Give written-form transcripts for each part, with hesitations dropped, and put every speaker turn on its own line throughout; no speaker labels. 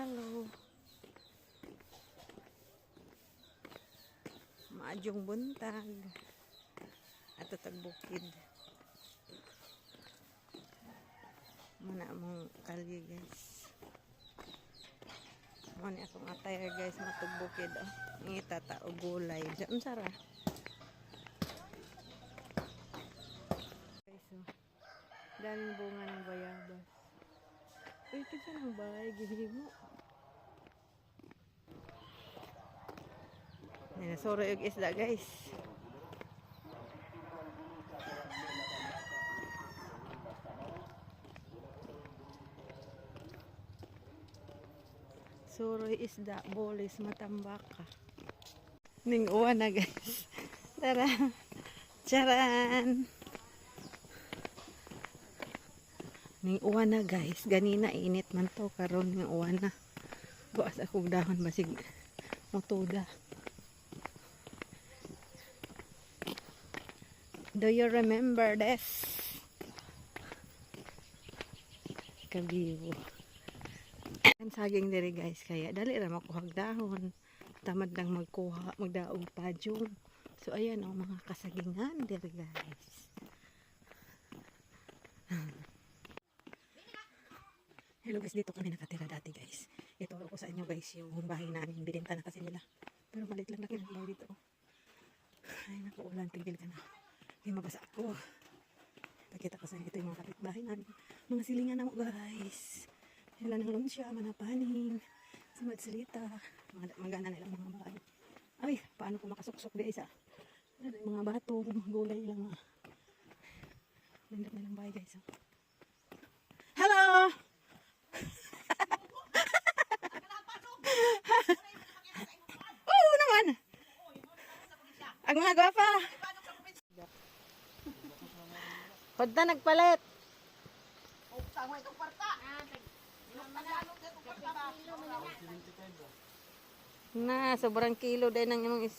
Hello. Maadjong buntag. Ato tagbukid. Muna mong kalye guys. Muna akong attire guys matugbukid. Oh. Ngita ta o gulay. Diyan sara. Guys, oh. Daming bunga ng bayabas. Uy, kita ng bahay. Gihimo. Soro yung isda guys. Soro yung isda. Bolis matambaka. Ning uwan na guys. Tara. Charan. Ning uwan na guys. Ganina init man to. Karon ning uwan na. Bukas akong dahon basig mutuda. Do you remember this? Kabibo. Ang saging diri guys, kaya dali ra makuhag dahon. Tamad lang magkuha, magdaog padyong. So ayan ang mga kasagingan diri guys. Hello guys, dito kami nakatira dati guys. Ituro ko sa inyo guys yung bahay namin. Binenta na kasi nila. Pero malit lang laki ng bahay dito. Ay nakuulan, tigil ka na. Ay mabasa ako. Pakita ko sa inyo ito yung mga kapitbahay namin. Mga silingan na mo guys. Hila ng lunsya, manapaning, simadsilita. Magana nilang mga bahay. Ay, paano ko makasuksok guys ah. Mga bato, mga gulay lang ah. Ganda nilang bahay guys ah. Hello! Oo naman! Ang mga gwapa! Pagda nagpalit. Na, sobrang kilo din ng imong is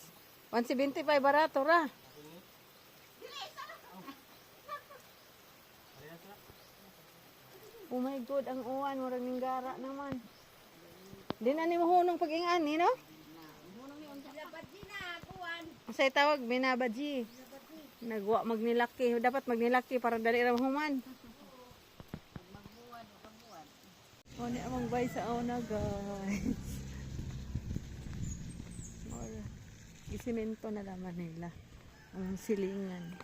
175 barato ra. Oh my god, ang uwan murag ning gara naman. Di na ni mohunong pag-ingani, no? Binabadji na, kuwan. Say tawag binabadji. Nagwa magnilaki, dapat magnilaki para dali ra mahuman. Magbuwan. Oh, ni among bay sa una, guys. Or isemento na naman nila ang silingan.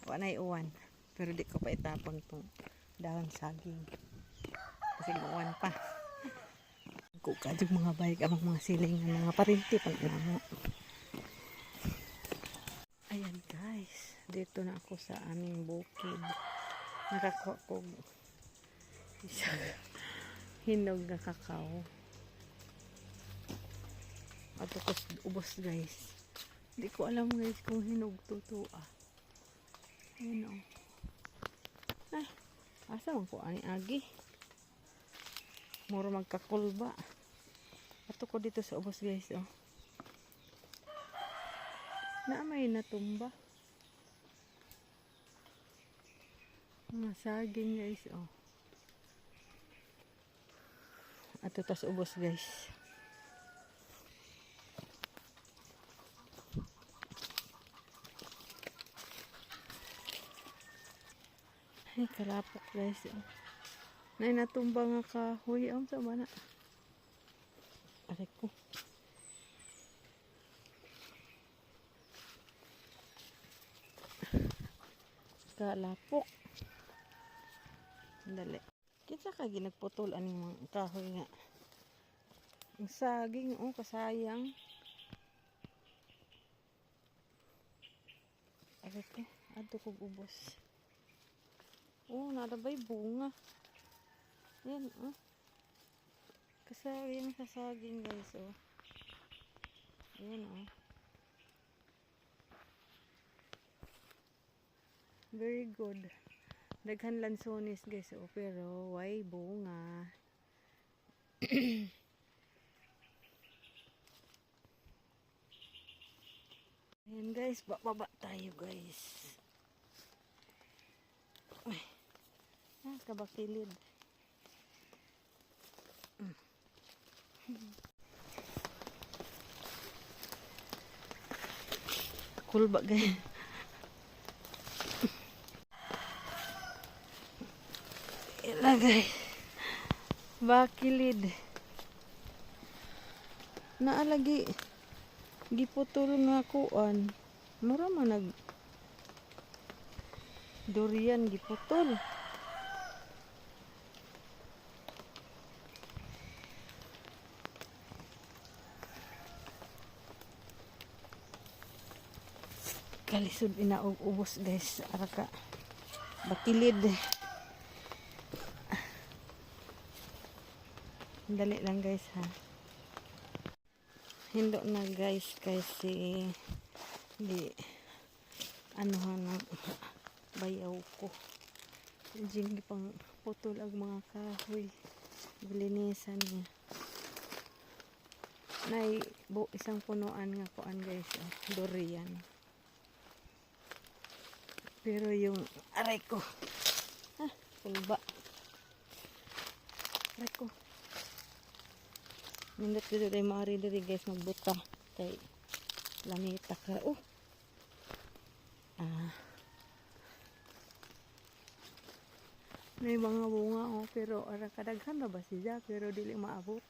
Wanay uwan, pero di ko pa itapon tong dahon saging. Kasi uwan pa. Kukadyung mga bike among mga silingan, mga parinti pa na. Ayan guys, dito na ako sa aming bukid. Nakakuha ko isang hinog na kakao. At ako ubos guys. Hindi ko alam guys kung hinog to ah. Ayan o. Ay, asa man ko ani agi. Muro magkakulba. At ako dito sa ubos guys oh. Na may natumba. Mga saging guys oh. At ito sa ubos guys. Ay kalapok guys oh. Nay natumba nga kahoy ang sama na. Aray ko. Kalapok. Dali. Kita ka ginagputol aning mga kahoy nga. Ang saging oh kasayang. Aray ko. Adto kog ubos. Oh, narabay bunga. Yan oh. Kasayang sa saging guys oh. Yan oh. Very good. Daghan lansones guys oh, pero way bunga. Ayan guys, bababa tayo guys. Ay, kabakilid. Kulba guys. Ilagay. Bakilid. Naalagi. Giputol nga kuan. Mura man nag durian giputol. Kalisod inaog ubos guys. Araka. Bakilid. Dali lang guys ha. Hindo na guys kasi di ano ng bayaw ko. Jing pang putol ang mga kahoy. Bilinisan niya. Nay isang punuan nga kuan guys. Durian. Pero yung aray ko. Kulba. Aray ko. Nindot dito tayo maari diri guys magbuta. Kay lamita ka. May mga bunga pero kadaghan na ba siya pero dili maabot.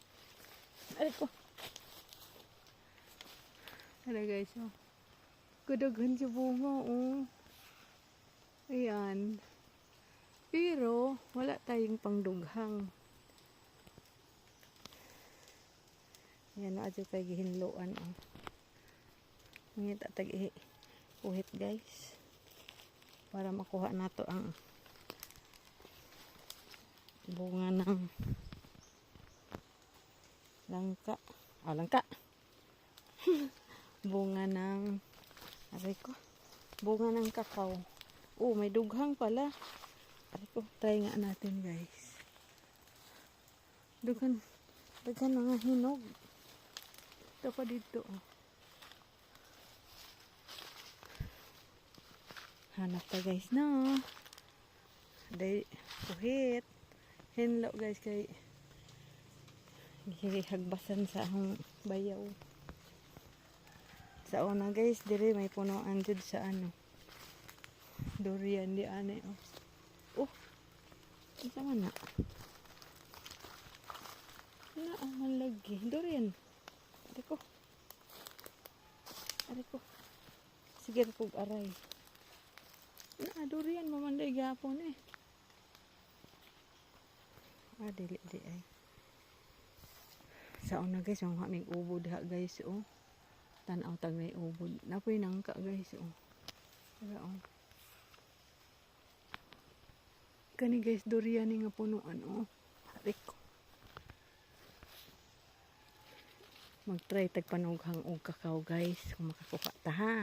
Aray ko. Aray guys kadaghan siya bunga Ayan. Pero wala tayong pangdughang. Ayan na adyo kay gihinloan ngita tag uhit guys. Para makuha nato ang bunga ng langka. Langka. Bunga ng aray ko. Bunga ng kakao. May dughang pala. Aray ko, try nga natin guys. Dughan mga hinog. Ito pa dito Hanap ta guys na. Day uhit. Hinlo guys kay hagbasan sa akong bayaw. Sa una guys, dire may punuan jud sa durian di ane isa man na malagi durian. Aray ko sige pug aray durian mamanday gapon dili di ay sa una guys mga aming ubod ha guys tanaw tag may ubod napoy nangka guys wala kani guys durian ni nga punuan aray ko mag-try tag panughang og kakao guys kung makakuha ta ha.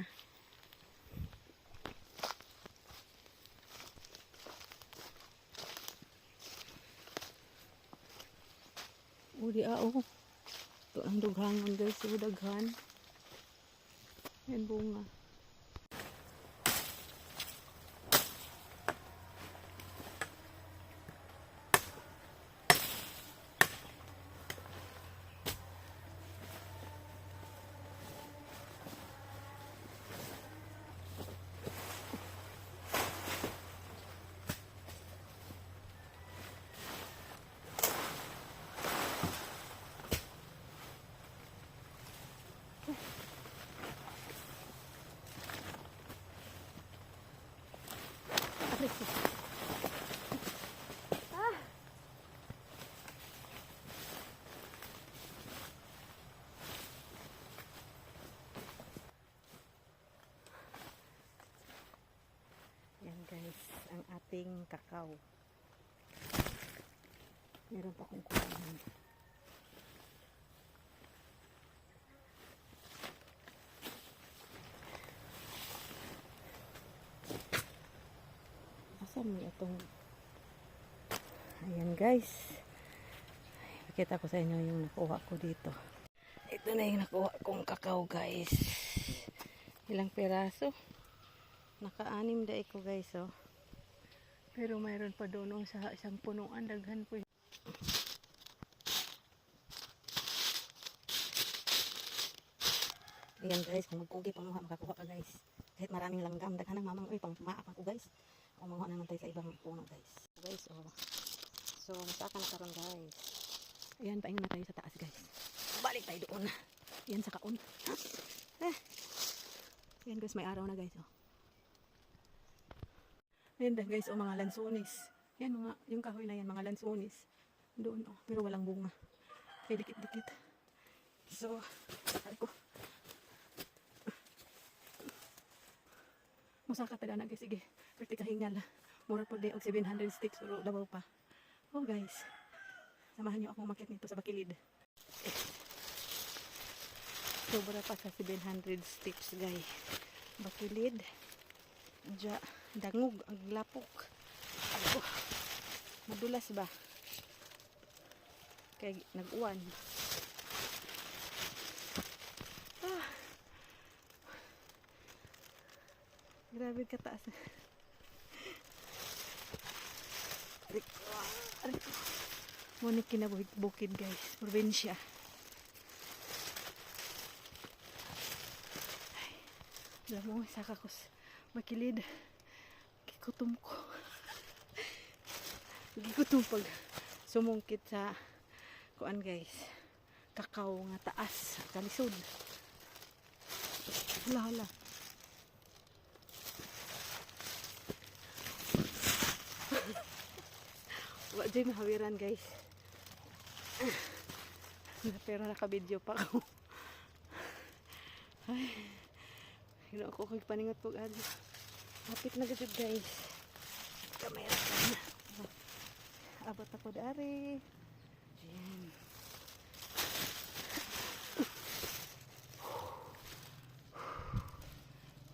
Di ito ang dughangan guys daghan yan bunga. Yan guys, ang ating kakao. Meron pa akong kuhanan. Asan mo itong ayan guys. Pakita ko sa inyo yung nakuha ko dito. Ito na yung nakuha kong kakao guys. Ilang piraso? Naka-anim da ko guys Pero mayroon pa doon sa isang punuan daghan po. Ayan guys, kung magkugi pang muha, makakuha ka guys. Kahit maraming langgam, daghan ng mamang uy, pang maap ako guys. O manguha naman tayo sa ibang puno guys. Guys, oh. So, masaka na karon guys. Ayan, paingon na tayo sa taas guys. Balik tayo doon. Ayan sa kaon. Ayan guys, may araw na guys, oh. Ayan guys, oh, mga lansones. Yan, yung kahoy na yan, mga lansones. Doon, oh, pero walang bunga. Kaya dikit-dikit. So, sakal ko. Musaka tada na guys, sige. Perti kahingal. Mura po di og 700 sticks, pero dabaw pa. Oh guys, samahan niyo akong umakyat nito sa bakilid. Sobra pa sa 700 sticks guys. Bakilid. Diya, dangog ang lapok. Ako, madulas ba? Kaya nag-uwan. Grabe kataas. Muna kinabukid guys. Probinsya. Alam mo, saka ko bakilid. Gikutom ko. Gikutom pag sumungkit sa kuan guys. Kakao nga taas. Kalisod. Hala. Wala dyan mahawiran guys. Pero naka-video pa ako. Ay, hino ako kay paningot po agad. Hapit na gajud guys. Kamera ka na. Abot ako dari. Ayan.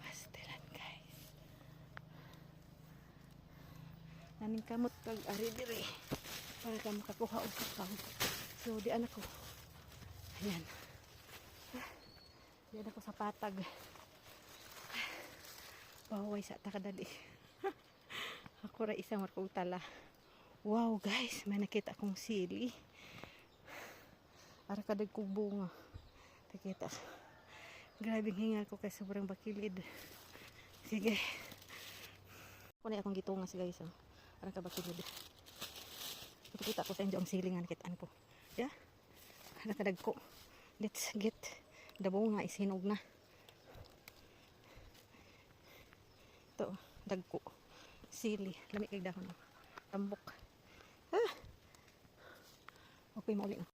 Pastilan guys. Naning kamot kag ari diri para ka makakuha og kakao. So di anak ko. Ayan. Di anak ko sa patag. Baway sa takadali. Ako ra isang markog tala. Wow guys, may nakita akong sili. Ara kadag kog bunga. Nakita. Grabe hingal ko kay sobrang bakilid. Sige. Kunay akong gitungas guys. Oh. Ara ka bakilid. Kita ko sa inyo ang silingan kitaan ko. Yeah? Nakadag ko. Let's get the bunga isinog na. Ito, dagko. Sili. Lami kay dahon. Tambok. Okay, mauli na.